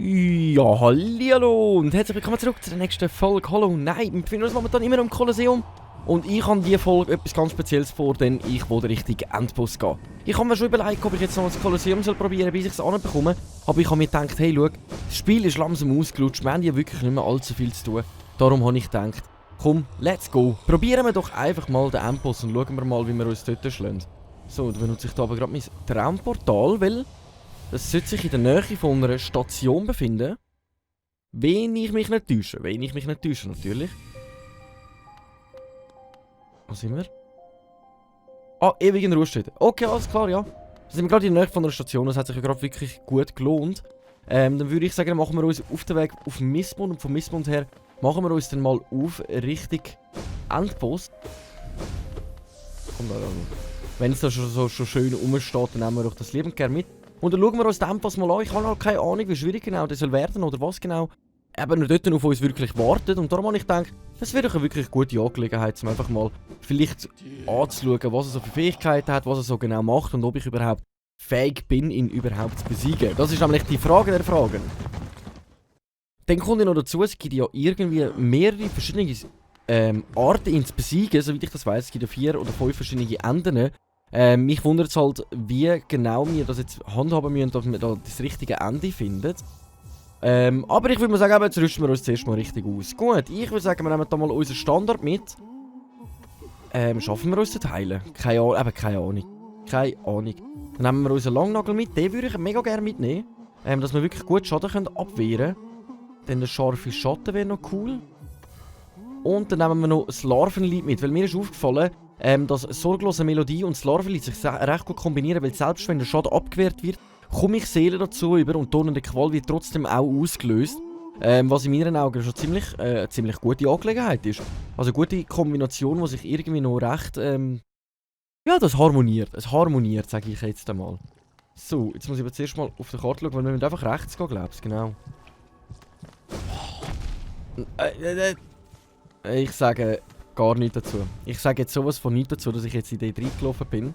Ja, hallihallo und herzlich willkommen zurück zu der nächsten Folge Hollow Knight. Wir befinden uns momentan immer im Kolosseum und ich habe in dieser Folge etwas ganz Spezielles vor, denn ich will den richtigen Endboss gehen. Ich habe mir schon überlegt, ob ich jetzt noch das Kolosseum probieren soll, bis ich es anbekomme. Aber ich habe mir gedacht, hey, schau, das Spiel ist langsam ausgelutscht, wir haben ja wirklich nicht mehr allzu viel zu tun. Darum habe ich gedacht, komm, let's go. Probieren wir doch einfach mal den Endboss und schauen wir mal, wie wir uns dort schlagen. So, dann benutze ich hier aber gerade mein Traumportal, weil das sollte sich in der Nähe von einer Station befinden. Wenn ich mich nicht täusche. Natürlich. Wo sind wir? Ah, ewig in Ruhestätte. Okay, alles klar, ja. Da sind wir gerade in der Nähe von einer Station. Das hat sich ja gerade wirklich gut gelohnt. Dann würde ich sagen, machen wir uns auf den Weg auf Mistmund. Und von Mistmund her machen wir uns dann mal auf Richtung Endboss. Komm da ran. Wenn es da schon schön rumsteht, dann nehmen wir doch das liebend gerne mit. Und dann schauen wir uns den Endboss mal an. Ich habe noch keine Ahnung, wie schwierig genau das soll werden oder was genau eben dort auf uns wirklich wartet. Und darum habe ich gedacht, das wäre doch eine wirklich gute Angelegenheit, um einfach mal vielleicht anzuschauen, was er so für Fähigkeiten hat, was er so genau macht und ob ich überhaupt fähig bin, ihn überhaupt zu besiegen. Das ist nämlich die Frage der Fragen. Dann kommt ja noch dazu, es gibt ja irgendwie mehrere verschiedene Arten, ihn zu besiegen. Soweit ich das weiß, es gibt ja 4 oder 5 verschiedene Enden. Mich wundert es halt, wie genau wir das jetzt handhaben müssen, dass wir da das richtige Ende finden. Aber ich würde mal sagen, jetzt rüsten wir uns zuerst mal richtig aus. Gut, ich würde sagen, wir nehmen da mal unseren Standard mit. Schaffen wir uns das heilen? Keine Ahnung. Keine Ahnung. Dann nehmen wir unseren Langnagel mit. Den würde ich mega gerne mitnehmen. Dass wir wirklich gut Schaden können abwehren können. Dann der scharfe Schatten wäre noch cool. Und dann nehmen wir noch das Larvenlied mit, weil mir ist aufgefallen, dass sorglose Melodie und das Larvenlied sich recht gut kombinieren, weil selbst wenn der Schaden abgewehrt wird, komme ich Seele dazu über und tonnende Qual wird trotzdem auch ausgelöst. Was in meinen Augen schon ziemlich gute Angelegenheit ist. Also eine gute Kombination, die sich irgendwie noch recht, ja, das harmoniert. Es harmoniert, sage ich jetzt einmal. So, jetzt muss ich aber zuerst mal auf der Karte schauen, weil wir müssen einfach rechts gehen, glaube ich, genau. Ich sage gar nichts dazu. Ich sage jetzt sowas von nichts dazu, dass ich jetzt in die reingelaufen bin.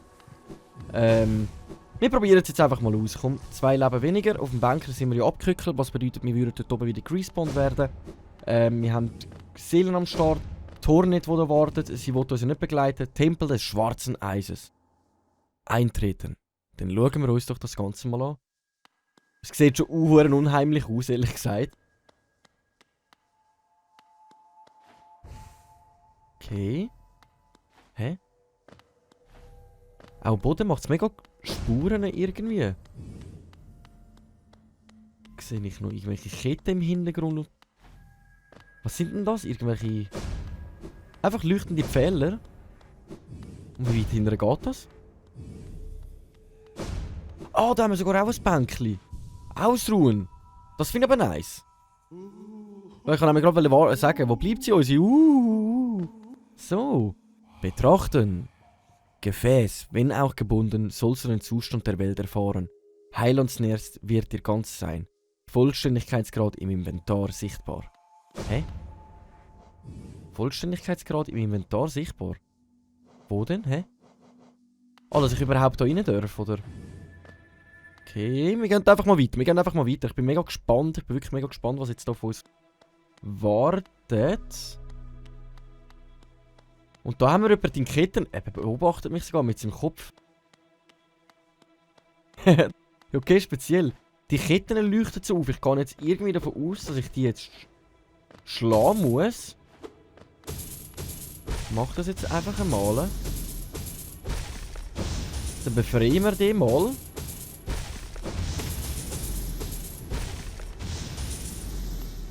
Wir probieren es jetzt einfach mal aus. Komm, 2 Leben weniger. Auf dem Banker sind wir ja abgekückelt, was bedeutet, wir würden dort oben wieder gerespawnt werden. Wir haben Seelen am Start, Tornet, die da wartet, sie will uns ja nicht begleiten. Tempel des schwarzen Eises. Eintreten. Dann schauen wir uns doch das Ganze mal an. Es sieht schon unheimlich aus, ehrlich gesagt. Okay. Hä? Auch Boden macht es mega Spuren irgendwie. Sehe ich noch irgendwelche Ketten im Hintergrund? Was sind denn das? Irgendwelche... Einfach leuchtende Pfähler? Und wie weit hinterher geht das? Ah, da haben wir sogar auch ein Bänkchen. Ausruhen. Das finde ich aber nice. Ich kann nämlich gerade sagen, wo bleibt sie uns? So. Betrachten. Gefäß, wenn auch gebunden, sollst du den Zustand der Welt erfahren. Heilandsnährst wird dir ganz sein. Vollständigkeitsgrad im Inventar sichtbar. Hä? Vollständigkeitsgrad im Inventar sichtbar? Wo denn? Hä? Ah, dass ich überhaupt da rein darf, oder? Okay, wir gehen einfach mal weiter. Ich bin mega gespannt. Ich bin wirklich mega gespannt, was jetzt da auf uns wartet. Und da haben wir jemanden in Ketten. Er beobachtet mich sogar mit seinem Kopf. Okay, speziell. Die Ketten leuchten so auf. Ich gehe jetzt irgendwie davon aus, dass ich die jetzt schlagen muss. Ich mache das jetzt einfach einmal. Dann befreien wir den mal.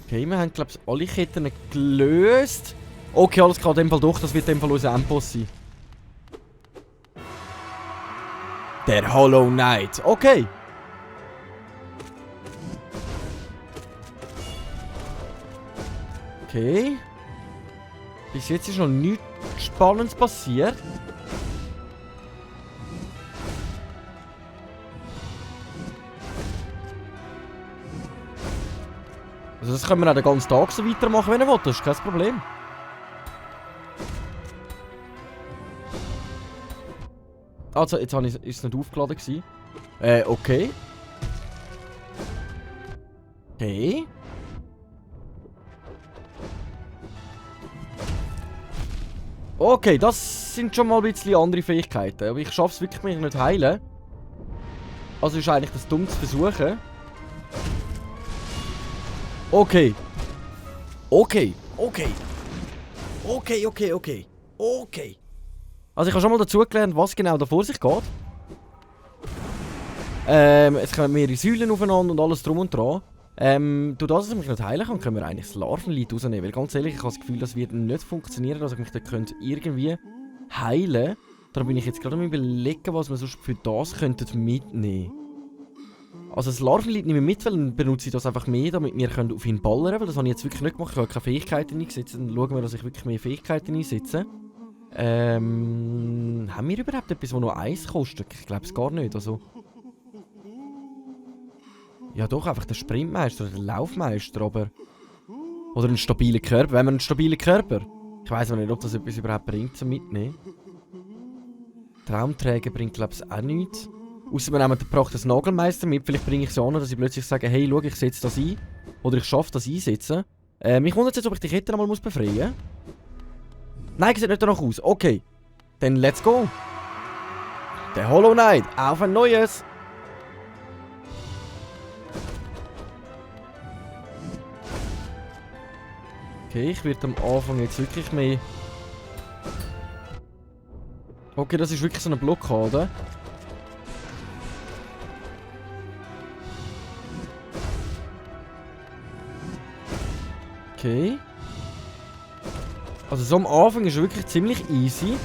Okay, wir haben, glaube ich, alle Ketten gelöst. Okay, alles klar, in dem Fall doch. Das wird in dem Fall unser Endboss sein. Der Hollow Knight. Okay. Okay. Bis jetzt ist noch nichts Spannendes passiert. Also das können wir auch den ganzen Tag so weitermachen, wenn ihr wollt. Das ist kein Problem. Also, jetzt ist es nicht aufgeladen gewesen. Okay. Okay. Okay, das sind schon mal ein bisschen andere Fähigkeiten. Aber ich schaffe es wirklich, mich nicht heilen. Also ist eigentlich das dumm zu versuchen. Okay. Okay. Okay. Okay, okay, okay. Okay. Also ich habe schon mal dazugelernt, was genau da vor sich geht. Es kommen mehrere Säulen aufeinander und alles drum und dran. Durch das, dass ich mich nicht heilen kann, können wir eigentlich das Larvenlied rausnehmen. Weil ganz ehrlich, ich habe das Gefühl, das wird nicht funktionieren, dass ich mich dann irgendwie heilen könnte. Darum bin ich jetzt gerade am Überlegen, was wir sonst für das mitnehmen könnten. Also das Larvenlied nehme ich mit, weil dann benutze ich das einfach mehr, damit wir auf ihn ballern können. Weil das habe ich jetzt wirklich nicht gemacht. Ich habe keine Fähigkeiten eingesetzt. Dann schauen wir, dass ich wirklich mehr Fähigkeiten einsetze. Haben wir überhaupt etwas, das noch Eis kostet? Ich glaube es gar nicht. Also. Ja doch, einfach der Sprintmeister oder der Laufmeister, aber... Oder einen stabilen Körper. Wenn wir einen stabilen Körper... Ich weiss auch nicht, ob das etwas überhaupt bringt zum Mitnehmen. Traumträger bringt, glaube ich, auch nichts. Ausser wir nehmen den Pracht Nagelmeister mit. Vielleicht bringe ich es an, dass ich plötzlich sage, hey, schau, ich setze das ein. Oder ich schaffe das einsetzen. Mich wundert jetzt, ob ich die Kette nochmal befreien muss. Nein, sieht nicht danach aus. Okay. Dann let's go. Der Hollow Knight. Auf ein neues. Okay, ich werde am Anfang jetzt wirklich mehr... Okay, das ist wirklich so eine Blockade. Okay. Also so am Anfang ist wirklich ziemlich easy.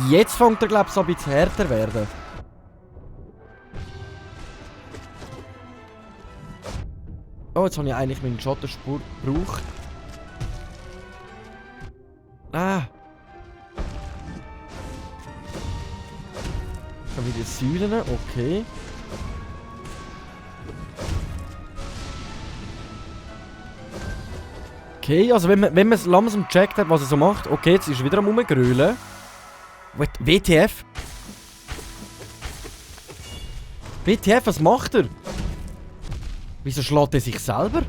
Jetzt fängt er, glaube ich, so ein bisschen härter werden. Oh, jetzt habe ich eigentlich meine Schattenspur gebraucht. Ah. Ich habe wieder Säulen, okay. Okay, also wenn man es langsam gecheckt hat, was er so macht. Okay, jetzt ist er wieder am Rumgrölen. WTF? WTF, was macht er? Wieso schlägt er sich selber?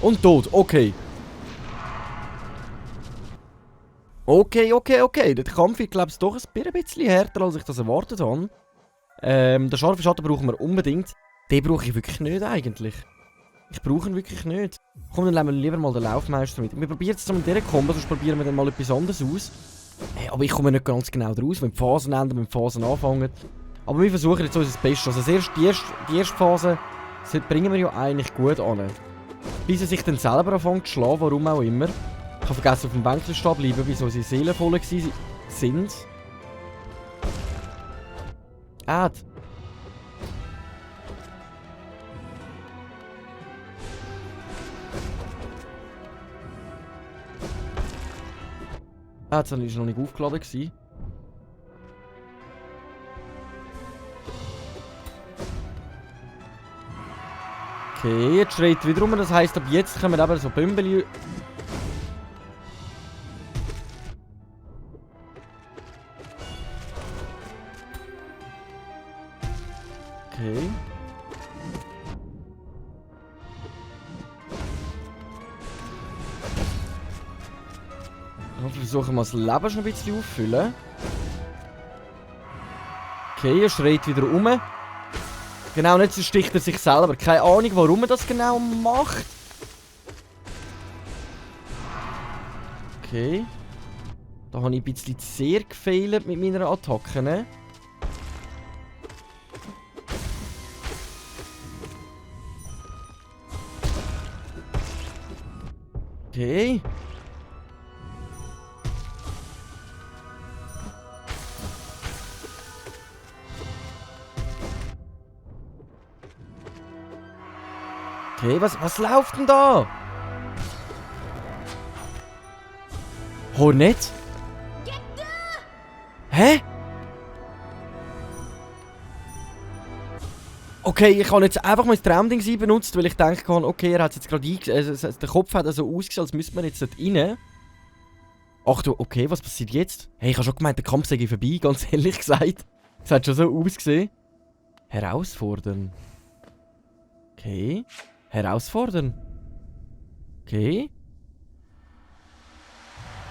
Und tot, okay. Okay. Der Kampf wird, glaube ich, doch ein bisschen härter, als ich das erwartet habe. Den scharfen Schatten brauchen wir unbedingt. Den brauche ich wirklich nicht, eigentlich. Ich brauche ihn wirklich nicht. Komm, dann nehmen wir lieber mal den Laufmeister mit. Wir probieren es mit dieser Kombo, sonst probieren wir dann mal etwas anderes aus. Aber ich komme nicht ganz genau draus, wenn die Phasen enden, wenn die Phasen anfangen. Aber wir versuchen jetzt unser Bestes. Also die erste Phase bringen wir ja eigentlich gut an. Bis er sich dann selber anfängt zu schlagen, warum auch immer. Ich habe vergessen, auf dem Bänkchen stehen bleiben, bis unsere Seelen voll sind. Jetzt war noch nicht aufgeladen. Okay, jetzt schreit wieder rum. Das heisst, ab jetzt kommen eben so Bümbeli. Okay. Dann versuchen wir das Leben schon ein bisschen auffüllen. Okay, er schreit wieder rum. Genau, und jetzt sticht er sich selber. Keine Ahnung, warum er das genau macht. Okay. Da habe ich ein bisschen sehr gefailt mit meiner Attacke. Ne? Okay. Okay, was läuft denn da? Hornet? Hä? Okay, ich habe jetzt einfach mal das Traumding benutzt, weil ich denke, okay, er hat es jetzt gerade der Kopf hat so ausgesehen, als müsste man jetzt dort rein. Ach du, okay, was passiert jetzt? Hey, ich habe schon gemeint, der Kampf sei vorbei, ganz ehrlich gesagt. Das hat schon so ausgesehen. Herausfordern. Okay. Herausfordern. Okay.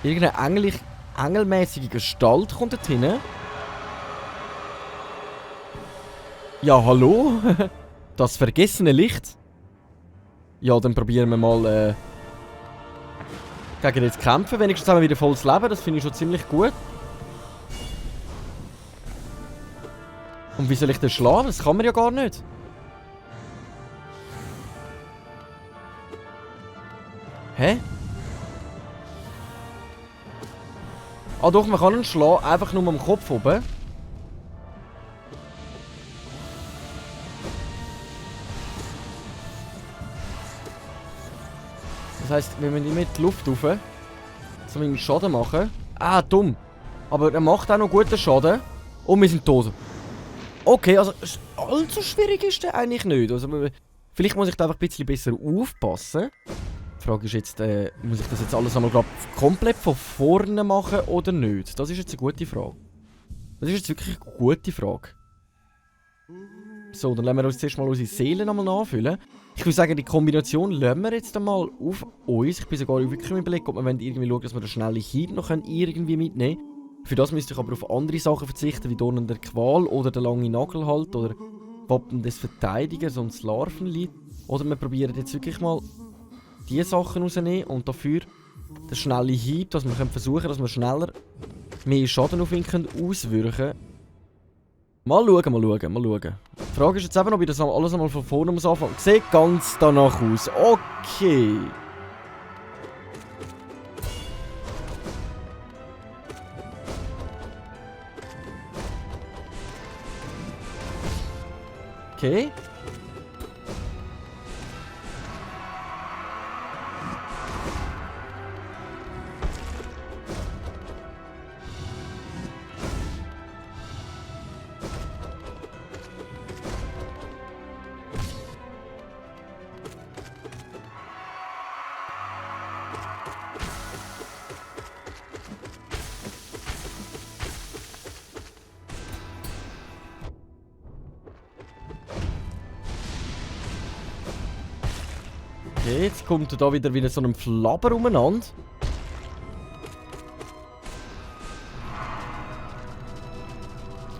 Irgendeine engelmäßige Gestalt kommt dort hin. Ja, hallo? Das vergessene Licht. Ja, dann probieren wir mal gegen jetzt kämpfen. Wenigstens haben wir wieder volles Leben. Das finde ich schon ziemlich gut. Und wie soll ich den schlagen? Das kann man ja gar nicht. Hä? Ah doch, man kann ihn schlagen. Einfach nur am Kopf oben. Das heisst, wenn wir nicht mit die Luft rauf, so einen Schaden machen. Ah, dumm. Aber er macht auch noch guten Schaden. Und wir sind tot. Okay, also allzu schwierig ist der eigentlich nicht. Also, vielleicht muss ich da einfach ein bisschen besser aufpassen. Die Frage ist jetzt, muss ich das jetzt alles einmal komplett von vorne machen oder nicht? Das ist jetzt eine gute Frage. Das ist jetzt wirklich eine gute Frage. So, dann lassen wir uns zuerst mal unsere Seelen einmal nachfüllen. Ich würde sagen, die Kombination lassen wir jetzt einmal auf uns. Ich bin sogar wirklich im Überlegen, ob wir irgendwie schauen, dass wir den schnellen Hieb noch irgendwie mitnehmen können. Für das müsste ich aber auf andere Sachen verzichten, wie Dornen der Qual oder der lange Nagel halt oder Wappen des Verteidigers und das Larvenlied. Oder wir probieren jetzt wirklich mal diese Sachen rausnehmen und dafür den schnellen Hieb, dass wir versuchen können, dass wir schneller mehr Schaden auf ihn auswirken können. Mal schauen, mal schauen, mal schauen. Die Frage ist jetzt eben, ob ich das alles einmal von vorne muss anfangen. Sieht ganz danach aus. Okay. Okay. Okay, jetzt kommt er da wieder so ein Flabber umeinander.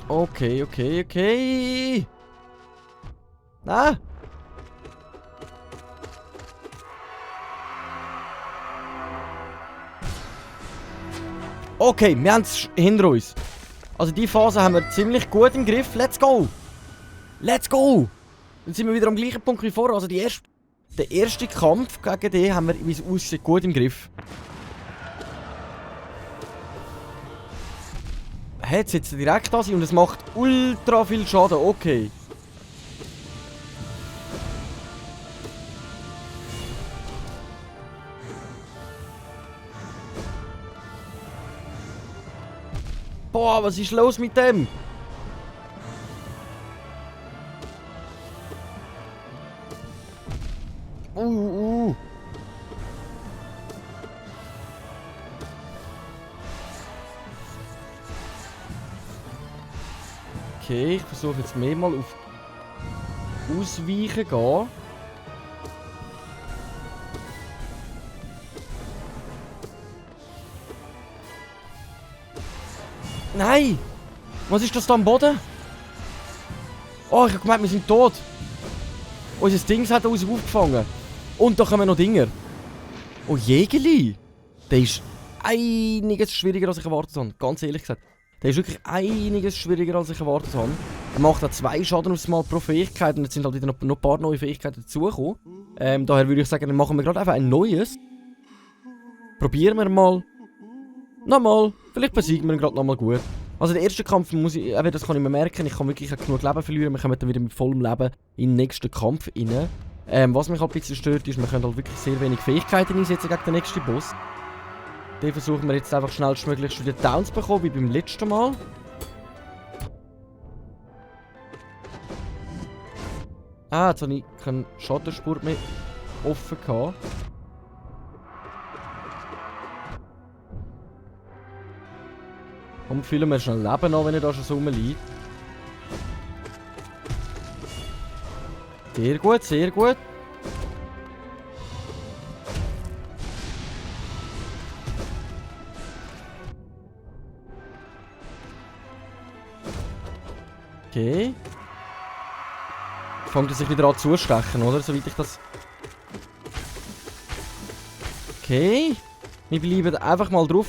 Okay, okay, okay. Ah! Okay, wir haben es hinter uns. Also die Phase haben wir ziemlich gut im Griff. Let's go! Let's go! Dann sind wir wieder am gleichen Punkt wie vorher. Also der erste Kampf gegen den haben wir, wie es aussieht, gut im Griff. Jetzt sitzt er direkt da und es macht ultra viel Schaden. Okay. Boah, was ist los mit dem? Okay, ich versuche jetzt mehr mal auf Ausweichen gehen. Nein! Was ist das da am Boden? Oh, ich hab gemeint, wir sind tot. Unser Ding hat uns aufgefangen. Und da kommen noch Dinger. Oh, Jägerli! Der ist einiges schwieriger, als ich erwartet habe. Ganz ehrlich gesagt. Der ist wirklich einiges schwieriger, als ich erwartet habe. Er macht auch 2 Schaden aufs Mal pro Fähigkeit. Und jetzt sind halt wieder noch ein paar neue Fähigkeiten dazugekommen. Daher würde ich sagen, dann machen wir gerade einfach ein neues. Probieren wir mal. Nochmal. Vielleicht besiegen wir ihn gerade nochmal gut. Also der erste Kampf muss ich, das kann ich mir merken, ich kann wirklich genug Leben verlieren. Wir kommen dann wieder mit vollem Leben in den nächsten Kampf rein. Was mich halt ein bisschen stört, ist, wir können halt wirklich sehr wenig Fähigkeiten einsetzen gegen den nächsten Boss. Den versuchen wir jetzt einfach schnellstmöglich wieder down zu bekommen, wie beim letzten Mal. Ah, jetzt habe ich keinen Schattenspurt mehr offen gehabt. Komm, füllen wir schnell Leben an, wenn er da schon so rumliegt. Sehr gut, sehr gut. Okay. Fängt er sich wieder an zustechen, oder? Soweit ich das... Okay. Wir bleiben einfach mal drauf.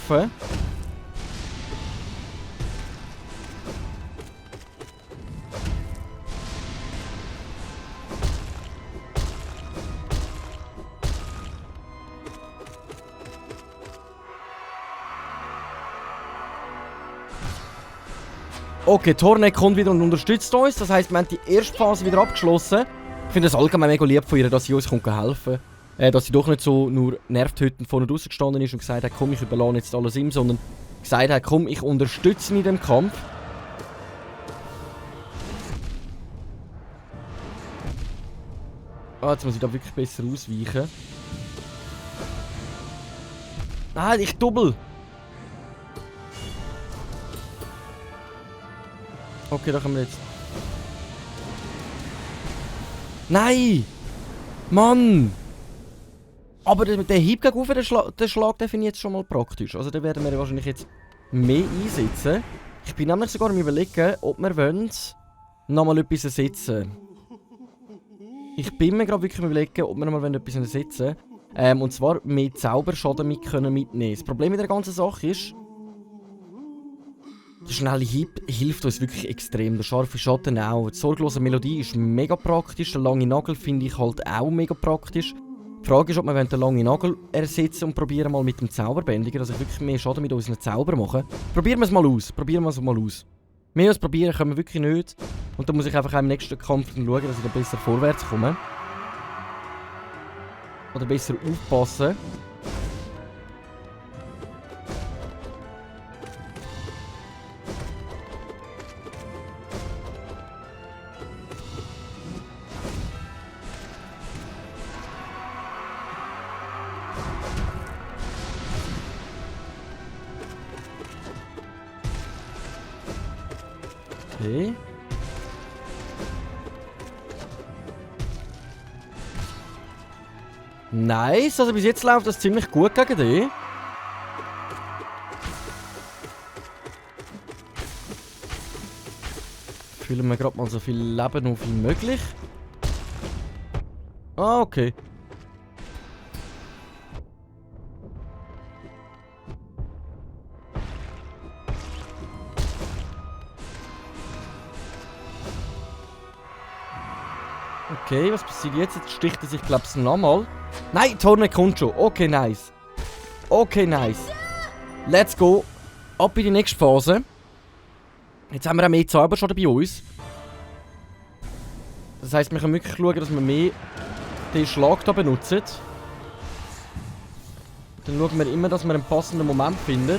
Okay, Tornek kommt wieder und unterstützt uns. Das heisst, wir haben die erste Phase wieder abgeschlossen. Ich finde es allgemein mega lieb von ihr, dass sie uns helfen kann. Dass sie doch nicht so nur nervtötend vorne draussen gestanden ist und gesagt hat, komm, ich überlasse jetzt alles ihm, sondern gesagt hat, komm, ich unterstütze ihn in dem Kampf. Ah, jetzt muss ich da wirklich besser ausweichen. Nein, ich doppel! Okay, da können wir jetzt... Nein! Mann! Aber der Hieb gegen den Schlag, den finde ich jetzt schon mal praktisch. Also den werden wir wahrscheinlich jetzt mehr einsetzen. Ich bin nämlich sogar am Überlegen, ob wir wollen nochmal etwas ersetzen. Ich bin mir gerade wirklich am Überlegen, ob wir nochmal etwas ersetzen wollen. Und zwar mehr Zauberschaden mitnehmen. Das Problem mit der ganzen Sache ist, der schnelle Hieb hilft uns wirklich extrem, der scharfe Schatten auch. Die sorglose Melodie ist mega praktisch, der lange Nagel finde ich halt auch mega praktisch. Die Frage ist, ob wir den langen Nagel ersetzen und probieren mal mit dem Zauberbändiger, dass ich wirklich mehr Schaden mit unseren Zauber mache. Probieren wir es mal aus, Mehr als probieren können wir wirklich nicht. Und dann muss ich einfach im nächsten Kampf schauen, dass ich da besser vorwärts komme. Oder besser aufpassen. Okay. Nice, also bis jetzt läuft das ziemlich gut gegen den. Füllen wir gerade mal so viel Leben auf wie möglich. Ah, okay. Okay, was passiert jetzt? Jetzt sticht er sich, glaube ich, nochmal. Nein, Tornek kommt schon. Okay, nice. Okay, nice. Let's go. Ab in die nächste Phase. Jetzt haben wir auch mehr Zauberschaden bei uns. Das heisst, wir können wirklich schauen, dass wir mehr den Schlag hier benutzen. Dann schauen wir immer, dass wir einen passenden Moment finden.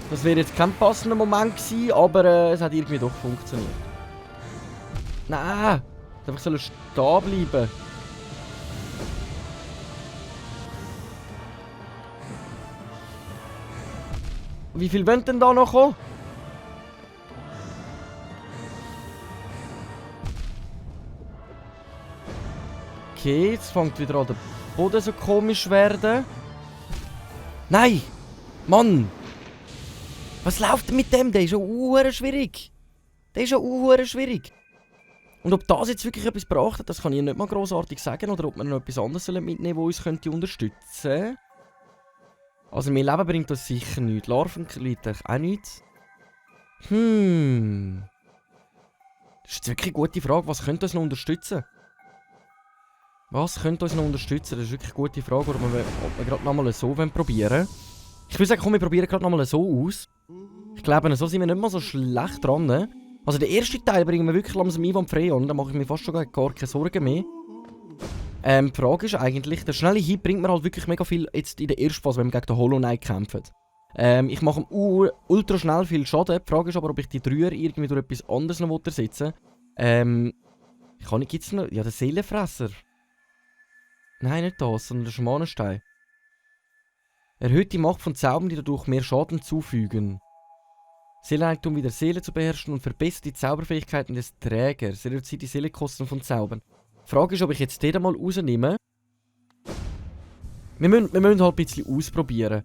Das wäre jetzt kein passender Moment gewesen, aber es hat irgendwie doch funktioniert. Nein! Einfach stehen bleiben. Wie viel wollen denn da noch kommen? Okay, jetzt fängt wieder an der Boden so komisch werden. Nein! Mann! Was läuft denn mit dem? Der ist ja schwierig. Schwierig. Und ob das jetzt wirklich etwas gebracht hat, das kann ich nicht mal grossartig sagen. Oder ob wir noch etwas anderes mitnehmen sollen, das uns könnte unterstützen. Also mehr Leben bringt uns sicher nichts. Larven liegt auch nichts. Das ist jetzt wirklich eine gute Frage. Was könnte uns noch unterstützen? Das ist wirklich eine gute Frage. Ob wir gerade nochmal so probieren wollen. Ich würde sagen, komm, wir probieren gerade nochmal so aus. Ich glaube, so sind wir nicht mal so schlecht dran. Also den ersten Teil bringen wir wirklich langsam einwandfrei an. Da mache ich mir fast schon gar keine Sorgen mehr. Die Frage ist eigentlich, der schnelle Hieb bringt mir halt wirklich mega viel jetzt in der ersten Phase, wenn wir gegen den Hollow Knight kämpfen. Ich mache ihm ultra schnell viel Schaden. Die Frage ist aber, ob ich die Dreier irgendwie durch etwas anderes noch ersetzen will. Gibt's noch... Ja, der Seelenfresser. Nein, nicht das, sondern der Schamanenstein. Erhöht die Macht von Zaubern, die dadurch mehr Schaden zufügen. Seeleneigentum wieder Seele zu beherrschen und verbessert die Zauberfähigkeiten des Trägers. Reduziert die Seelenkosten von Zaubern. Die Frage ist, ob ich jetzt den mal rausnehme. Wir müssen halt ein bisschen ausprobieren.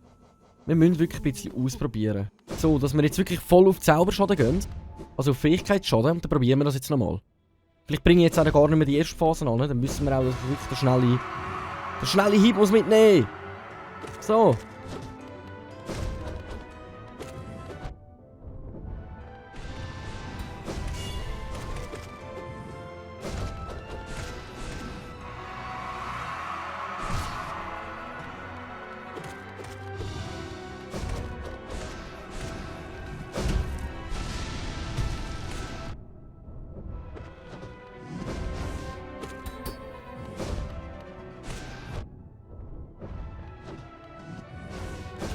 Wir müssen wirklich ein bisschen ausprobieren. So, dass wir jetzt wirklich voll auf Zauberschaden gehen. Also auf Fähigkeitsschaden. Und dann probieren wir das jetzt nochmal. Vielleicht bringe ich jetzt auch gar nicht mehr die erste Phase an. Dann müssen wir auch wirklich der schnelle Hieb muss mitnehmen. So.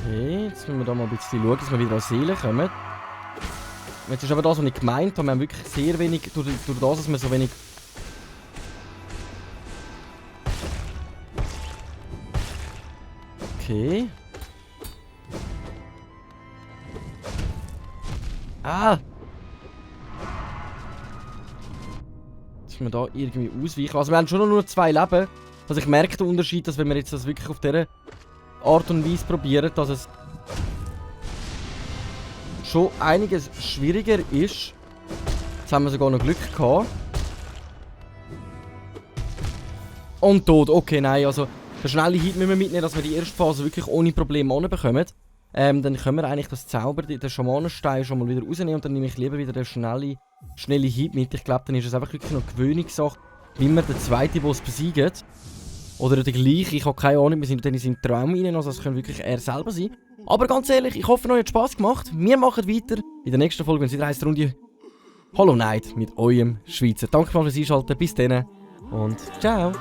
Okay, jetzt müssen wir da mal ein bisschen schauen, dass wir wieder an Seelen kommen. Jetzt ist aber das, was ich gemeint habe. Wir haben wirklich sehr wenig, durch das, dass wir so wenig... Okay. Ah! Dass wir da irgendwie ausweichen. Also wir haben schon nur 2 Leben. Also ich merke den Unterschied, dass wenn wir jetzt das wirklich auf dieser Art und Weise probieren, dass es schon einiges schwieriger ist. Jetzt haben wir sogar noch Glück gehabt. Und tot. Okay, nein, also der schnelle Hit müssen wir mitnehmen, dass wir die erste Phase wirklich ohne Probleme anbekommen. Dann können wir eigentlich das Zauber, den Schamanenstein schon mal wieder rausnehmen und dann nehme ich lieber wieder den schnelle Hit mit. Ich glaube, dann ist es einfach wirklich noch Gewöhnungssache, wie wir den zweiten Boss besiegen. Oder der gleiche, ich habe keine Ahnung, wir sind dann in seinen Traum rein, also es können wirklich er selber sein. Aber ganz ehrlich, ich hoffe, euch hat Spass gemacht. Wir machen weiter in der nächsten Folge, wenn es wieder heisst, Runde Hollow Knight mit eurem Schweizer. Danke fürs Einschalten, bis dann und ciao!